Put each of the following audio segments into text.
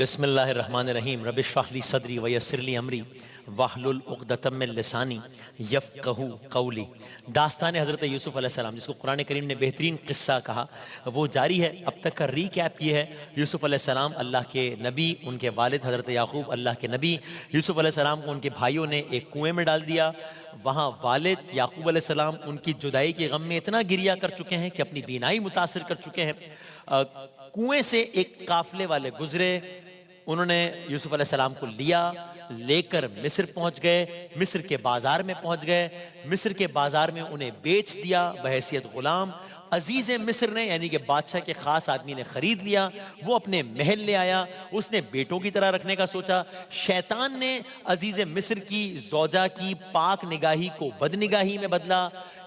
बिस्मिल्लाहिर्रहमानिर्रहीम रबिश्रह ली सदरी वयस्सिर ली अमरी वाहलुल उक़दतम मिन लिसानी यफ़क़हू क़ौली। दास्तान हज़रत यूसुफ़ अलैहिस्सलाम, जिसको कुरान करीम ने बेहतरीन क़िस्सा कहा, वो जारी है। अब तक का रीकैप ये है, यूसुफ़ अलैहिस्सलाम अल्लाह के नबी, उनके वालिद हज़रत याक़ूब अल्लाह के नबी। यूसुफ़ अलैहिस्सलाम को उनके भाइयों ने एक कुएँ में डाल दिया। वहाँ वालिद याक़ूब अलैहिस्सलाम उनकी जुदाई के गम में इतना गिरिया कर चुके हैं कि अपनी बीनाई मुतासिर कर चुके हैं। कुएँ से एक काफ़िले वाले गुजरे, उन्होंने यूसुफ़ अलैहिस्सलाम को लिया, लेकर मिस्र पहुंच गए। मिस्र के बाजार में पहुंच गए। मिस्र के बाजार में उन्हें बेच दिया बहैसियत गुलाम। अजीज़ मिस्र ने, यानी कि बादशाह के खास आदमी ने खरीद लिया। वो अपने महल ले आया, उसने बेटों की तरह रखने का सोचा। शैतान ने अजीज़ मिस्र की ज़ौजा की पाक निगाही को बदनिगाही में बदला,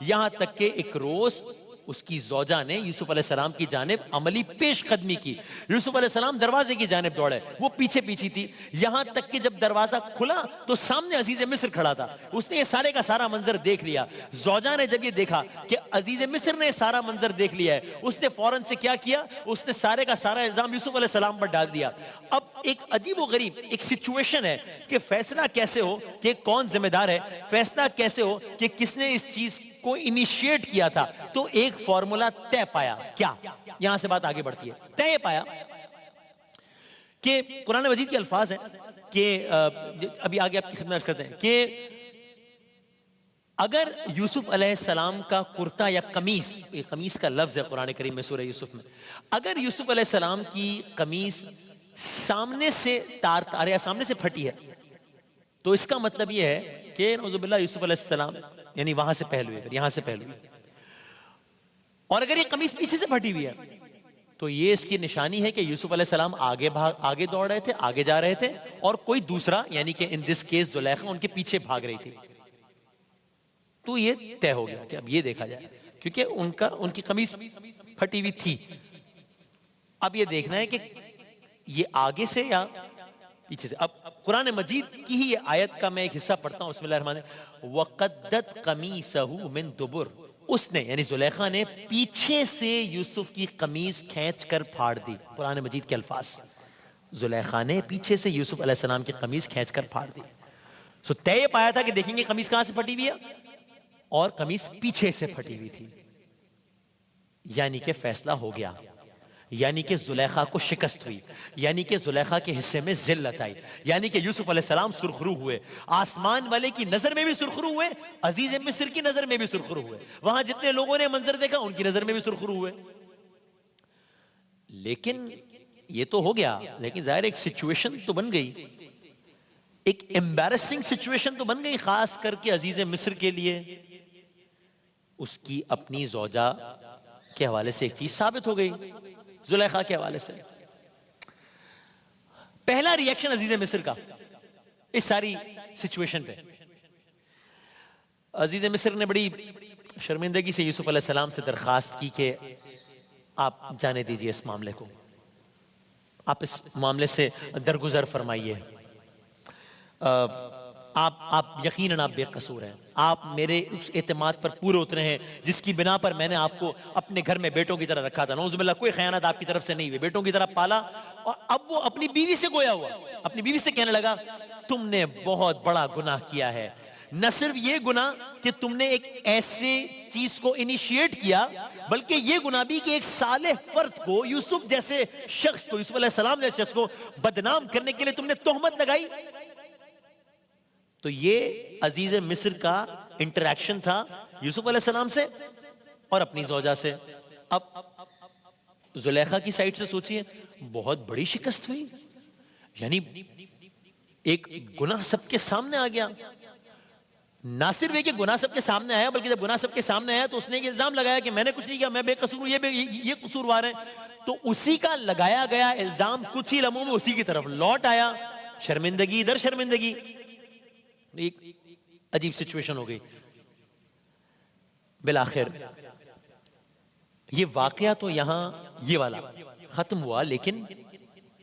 यहाँ तक कि एक रोज़ उसकी ज़ौजा ने यूसुफ़ अलैहिस्सलाम की जानिब अमली पेशकदमी की। यूसुफ़ अलैहिस्सलाम दरवाजे की जानिब दौड़े, वो पीछे पीछे थी। यहाँ तक कि जब दरवाज़ा खुला तो सामने अजीज़ मिस्र खड़ा था। उसने ये सारे का सारा मंजर देख लिया। ज़ौजा ने जब ये देखा कि अजीज़ मिस्र ने सारा मंजर देख लिया है, उसने फौरन से क्या किया, उसने सारे का सारा इल्ज़ाम यूसुफ़ अलैहिस्सलाम पर डाल दिया। अब एक अजीब व गरीब एक सिचुएशन है कि फैसला कैसे हो कि कौन जिम्मेदार है, फैसला कैसे हो कि किसने इस चीज को इनिशिएट किया था। तो एक फॉर्मूला तय पाया। क्या? यहां से बात आगे बढ़ती है। तय पाया कि कुरान मजीद के अल्फाज हैं कि अभी आगे आपकी खिदमत करते हैं कि अगर यूसुफ अलैहिस्सलाम का कुर्ता या कमीज, कमीज का लफ्ज है कुरान करीम में सूरह यूसुफ में, अगर यूसुफ अलैहिस्सलाम की कमीज सामने से तार या सामने से फटी है, तो इसका मतलब यह है कि नऊजुबिल्लाह यूसुफ अलैहिस्सलाम यानी वहां से पहलू है, यहां से पहलू है। और अगर ये कमीज पीछे से फटी हुई है तो ये इसकी निशानी है कि यूसुफ अलैहिस्सलाम आगे दौड़ रहे थे, आगे जा रहे थे, और कोई दूसरा यानी कि इन दिस केस जुलैखा उनके पीछे भाग रही थी। तो ये तय हो गया कि अब ये देखा जाए, क्योंकि उनकी कमीज फटी हुई थी। अब ये देखना है कि ये आगे से या पीछे से। अब कुरान मजीद की ही ये आयत का मैं एक हिस्सा पढ़ता हूं। बिस्मिल्लाहिर्रहमानिर्रहीम। वक़द्दत कमीसहु मिन दुबुर, उसने यानी जुलेखा ने पीछे से यूसुफ की कमीज खींच कर फाड़ दी। कुरान मजीद के अल्फाज, जुलेखा ने पीछे से यूसुफ अलैहिस्सलाम की कमीज खींच कर फाड़ दी। सो तय पाया था कि देखेंगे कमीज कहां से फटी हुई है, और कमीज पीछे से फटी हुई थी। यानी कि फैसला हो गया, यानी कि जुलेखा को शिकस्त हुई, यानी कि जुलेखा के हिस्से में जिल्लत आई, यानी कि यूसुफ अलैहिस्सलाम सुरखरू हुए। आसमान वाले की नजर में भी सुरखरू हुए, अजीज मिस्र की नजर में भी सुरखरू हुए, वहां जितने लोगों ने मंजर देखा उनकी नजर में भी सुरखरू हुए। लेकिन ये तो हो गया, लेकिन जाहिर एक सिचुएशन तो बन गई, एक एम्बैरेसिंग सिचुएशन तो बन गई, खास करके अजीज मिस्र के लिए। उसकी अपनी ज़ौजा के हवाले से एक चीज साबित हो गई, जुलेखा के हवाले से। पहला रिएक्शन अजीज मिस्र का इस सारी सिचुएशन पे, अजीज मिस्र ने बड़ी शर्मिंदगी से यूसुफ अलैहिस्सलाम से दरखास्त की कि आप जाने दीजिए इस मामले को, आप इस मामले से दरगुजर फरमाइए। आप यकीनन आप बेकसूर हैं, आप मेरे उस एतमाद पर पूरे उतरे हैं जिसकी बिना पर मैंने आपको अपने घर में बेटों की तरह रखा था। नऊजुबिल्लाह, कोई खयानत आपकी तरफ से नहीं हुई, बेटों की तरह पाला। और अब वो अपनी बीवी से गोया हुआ, अपनी बीवी से कहने लगा, तुमने बहुत बड़ा गुनाह किया है। न सिर्फ ये गुनाह कि तुमने एक ऐसे चीज को इनिशिएट किया, बल्कि ये गुनाह भी कि एक सालेह फर्द को, यूसुफ जैसे शख्स को, यूसुफ अलैहिस्सलाम जैसे शख्स को बदनाम करने के लिए तुमने तोहमत लगाई। तो ये अजीज मिस्र का इंटरैक्शन था यूसुफ अलैहिस्सलाम से और अपनी ज़ौजा से। अब जुलेखा की साइड से सोचिए, बहुत बड़ी शिकस्त हुई, यानी एक गुनाह सबके सामने आ गया। ना सिर्फ एक गुनाह सबके सामने आया, बल्कि जब गुनाह सबके सामने आया तो उसने एक इल्जाम लगाया कि मैंने कुछ नहीं किया, मैं बेकसूर हूं, ये कसूरवार है। तो उसी का लगाया गया इल्जाम कुछ ही लम्हों में उसी की तरफ लौट आया। शर्मिंदगी इधर शर्मिंदगी, एक अजीब सिचुएशन हो गई। बिलाखिर ये वाकया तो यहां ये वाला खत्म हुआ, लेकिन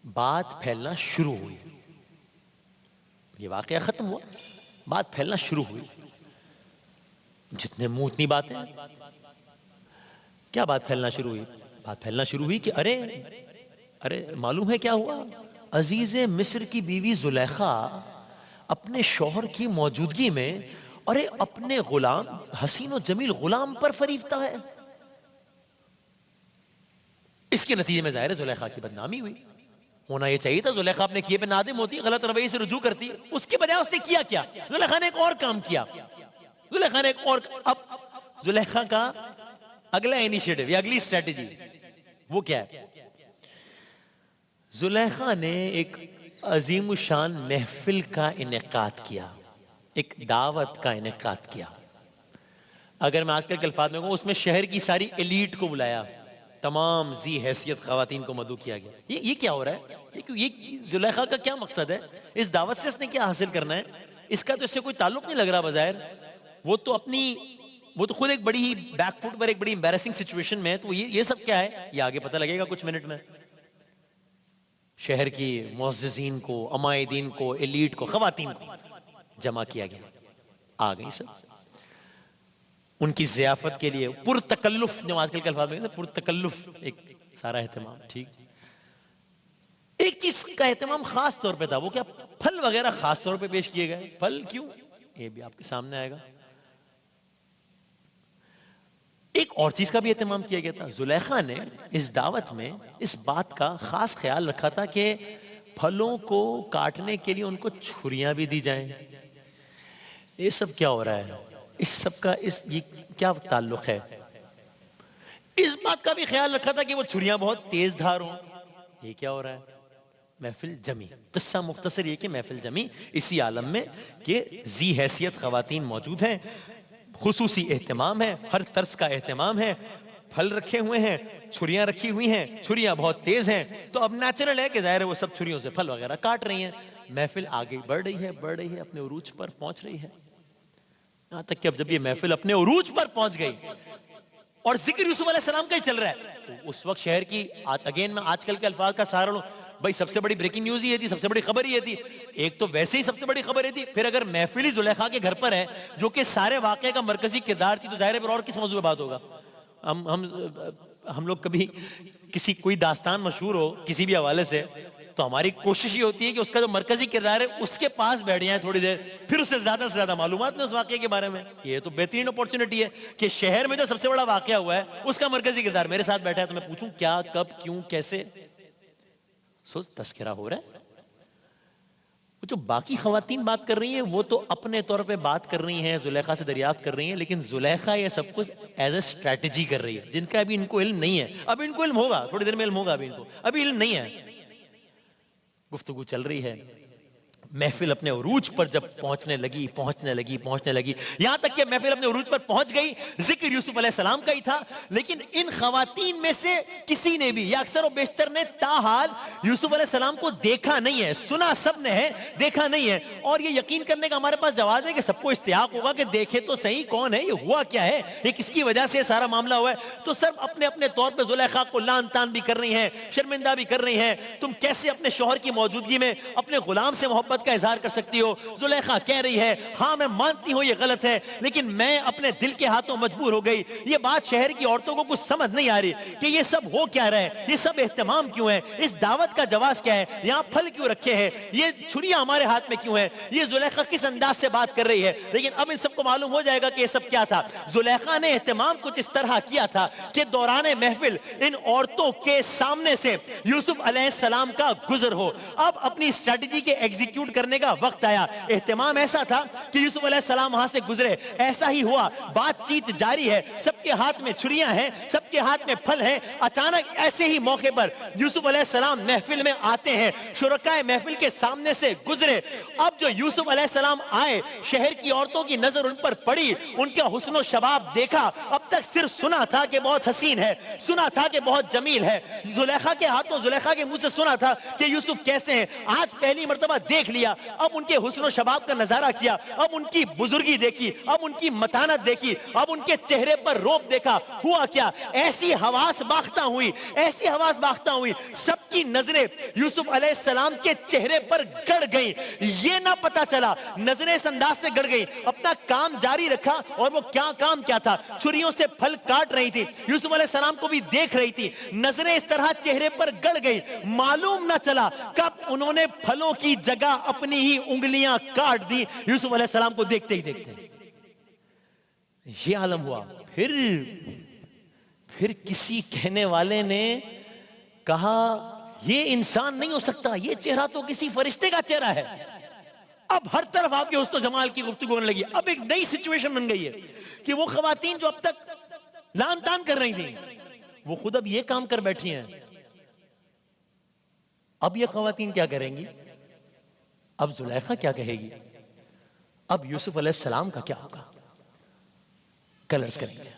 बात फैलना शुरू हुई। ये वाकया खत्म हुआ, बात फैलना शुरू हुई। जितने मुंह उतनी बातें। क्या बात फैलना शुरू हुई? बात फैलना शुरू हुई कि अरे मालूम है क्या हुआ, अजीज मिस्र की बीवी जुलेखा अपने शौहर की मौजूदगी में अरे अपने गुलाम हसीन और जमील गुलाम पर फरीफ्ता है। इसके नतीजे में जाहिर है जुलेखा की बदनामी हुई। होना यह चाहिए था जुलेखा अपने किए पे नादिम होती, गलत रवैये से रुजू करती। उसके बजाय उसने किया क्या? जुलेखा ने एक और काम किया। जुलेखा ने एक और, अब जुलेखा का अगला इनिशिएटिव या अगली स्ट्रेटेजी वो क्या है? जुलेखा ने एक अजीम शान महफिल का इनेकाद किया, एक दावत का इनेकाद किया। अगर मैं आजकल के अल्फाज में कहूं, उसमें शहर की सारी एलीट को बुलाया, तमाम जी हैसियत खवातीन को मदऊ किया गया। ये क्या हो रहा है? ये जुलेखा का क्या मकसद है? इस दावत से इसने क्या हासिल करना है? इसका तो इससे कोई ताल्लुक नहीं लग रहा बज़ाहिर। वो तो खुद एक बड़ी ही बैकफुट पर, एक बड़ी एम्बैरेसिंग सिचुएशन में है। तो ये सब क्या है, ये आगे पता लगेगा कुछ मिनट में। शहर की मुअज़्ज़िज़ीन को, अमायदीन को, एलीट को, खवातीन को जमा किया गया। आ गई सब उनकी ज़ियाफत के लिए पुरतकल्लुफ, जो आजकल के अल्फाज में कहते हैं पुरतकल्लुफ, एक सारा एहतमाम। ठीक, एक चीज का एहतमाम खास तौर पे था, वो क्या? फल वगैरह खास तौर पे पेश किए गए। फल क्यों, ये भी आपके सामने आएगा। एक और चीज का भी एहतमाम किया गया था। जुलेखा ने इस दावत में इस बात का खास ख्याल रखा था कि फलों को काटने के लिए उनको छुरियां भी दी जाएं। ये सब क्या हो रहा है? इस सब का ये क्या ताल्लुक है? इस बात का भी ख्याल रखा था कि वो छुरियां बहुत तेज धार हों। ये क्या हो रहा है? महफिल जमी। किस्सा मुख्तसर ये कि महफिल जमी इसी आलम में कि जी हैसियत खवातीन मौजूद हैं, खुसूसी एहतमाम है, हर तर्ज का एहतमाम है, फल रखे हुए हैं, छुरियां रखी हुई हैं, छुरियां बहुत तेज हैं। तो अब नेचुरल है कि जाहिर है वो सब छुरियों से फल वगैरह काट रही हैं। महफिल आगे बढ़ रही है, अपने उरूज पर पहुंच रही है। यहां तक कि अब जब ये महफिल अपने उरूज पर पहुंच गई और जिक्र यूसुफ अलैहिस्सलाम का ही चल रहा है, तो उस वक्त शहर की, अगेन मैं आजकल के अल्फाज का सहारा लूं, भाई सबसे बड़ी ब्रेकिंग न्यूज ही थी, सबसे बड़ी खबर ही थी। एक तो वैसे ही सबसे बड़ी खबर थी, फिर अगर महफिल ही जुलेखा के घर पर है जो कि सारे वाकये का मरकजी किरदार थी, तो जाहिर है और किस मौजूद पे बात होगा। हम लोग कभी किसी कोई दास्तान मशहूर हो किसी भी हवाले से, तो हमारी कोशिश ये होती है कि उसका जो मरकजी किरदार है उसके पास बैठ जाए थोड़ी देर, फिर उससे ज्यादा से ज्यादा मालूमात में उस वाकये के बारे में। ये तो बेहतरीन अपॉर्चुनिटी है कि शहर में जो सबसे बड़ा वाकया हुआ है उसका मरकजी किरदार मेरे साथ बैठा है, तो मैं पूछूं क्या, कब, क्यों, कैसे। सो तस्करा हो रहा है। वो जो बाकी खवातीन बात कर रही हैं वो तो अपने तौर पे बात कर रही हैं, जुलेखा से दरियाफ्त कर रही हैं, लेकिन जुलेखा ये सब कुछ एज ए स्ट्रैटेजी कर रही है, जिनका अभी इनको इल्म नहीं है। अभी इनको इल्म होगा, थोड़ी देर में इल्म होगा, अभी इनको अभी इल्म नहीं है। गुफ्तगू चल रही है, महफिल अपने उरूज पर जब पहुंचने लगी, यहां तक कि महफिल अपने उरूज पर पहुंच गई। जिक्र यूसुफ अलैहिस्सलाम का ही था, लेकिन इन खवातीन में से किसी ने भी या अक्सर और बेशतर ने ताहाल यूसुफ अलैहिस्सलाम को देखा नहीं है। सुना सब ने है, देखा नहीं है। और ये यकीन करने का हमारे पास जवाब है कि सबको इश्तियाक होगा कि देखे तो सही कौन है, ये हुआ क्या है, ये किसकी वजह से सारा मामला हुआ है। तो सब अपने अपने तौर पर जुलेखा को लान तान भी कर रही हैं, शर्मिंदा भी कर रही हैं। तुम कैसे अपने शौहर की मौजूदगी में अपने गुलाम से मोहब्बत का इजहार कर सकती हो? जुलेखा कह रही है, हाँ मैं मानती हूं ये गलत है, लेकिन मैं अपने दिल के हाथों मजबूर हो गई। ये बात शहर की औरतों को कुछ समझ नहीं आ रही कि ये सब हो क्या रहा है, ये सब एहतमाम क्यों है, इस दावत का जवाब क्या है, यहाँ फल क्यों रखे हैं, ये छुरियां हमारे हाथ में क्यों है, ये जुलेखा किस अंदाज से बात कर रही है। लेकिन अब इन सबको मालूम हो जाएगा कि ये सब क्या था। जुलेखा ने एहतमाम कुछ इस तरह किया था कि दौरान महफिल इन औरतों के सामने से यूसुफ अलैहिस्सलाम का गुजर हो। अब अपनी स्ट्रेटजी के एग्जीक्यूट करने का वक्त आया। एहतमाम ऐसा था कि यूसुफ अलैहिस्सलाम वहां से गुजरे, ऐसा ही हुआ। बातचीत जारी है, सबके हाथ में छुरियां हैं, सबके हाथ में फल हैं। अचानक ऐसे ही मौके पर यूसुफ अलैहिस्सलाम महफिल में आते हैं, शुरकाए महफिल के सामने से गुजरे। अब जो यूसुफ अलैहिस्सलाम आए, शहर की औरतों की नजर उन पर पड़ी, उनका हुस्न शबाब देखा। अब तक सिर्फ सुना था कि बहुत हसीन है, सुना था कि बहुत जमील है, जुलेखा के हाथों, जुलेखा के मुंह से सुना था कि यूसुफ कैसे हैं। आज पहली मर्तबा देख लिया लिया, अब उनके हुस्न और शबाब का नजारा किया, अब उनकी बुजुर्गी देखी, अब उनकी मतानत देखी, अब उनके चेहरे पर रोब देखा। हुआ क्या, ऐसी हवास बाख्ता हुई, ऐसी हवास बाख्ता हुई, सबकी नजरें यूसुफ अलैहिस्सलाम के चेहरे पर गड़ गई। ये ना पता चला, नजरें इस अंदाज से गड़ गई, अपना काम जारी रखा। और वो काम क्या था, छुरियों से फल काट रही थी, यूसुफ अलैहिस्सलाम को भी देख रही थी। नजरें इस तरह चेहरे पर गड़ गई, मालूम ना चला कब उन्होंने फलों की जगह अपनी ही उंगलियां काट दी यूसुफ अलैहिस्सलाम को देखते ही देखते। ये आलम हुआ। फिर किसी कहने वाले ने कहा ये इंसान नहीं हो सकता, ये चेहरा तो किसी फरिश्ते का चेहरा है। अब हर तरफ आपके हुस्न जमाल की गुफ्तगू होने लगी। अब एक नई सिचुएशन बन गई है कि वो खवातीन जो अब तक लान तान कर रही थी, वो खुद अब ये काम कर बैठी हैं। अब ये खवातीन क्या करेंगी, अब जुलेखा क्या कहेगी, अब यूसुफ अलैहिस्सलाम का क्या होगा, कल अर्ज करेंगे।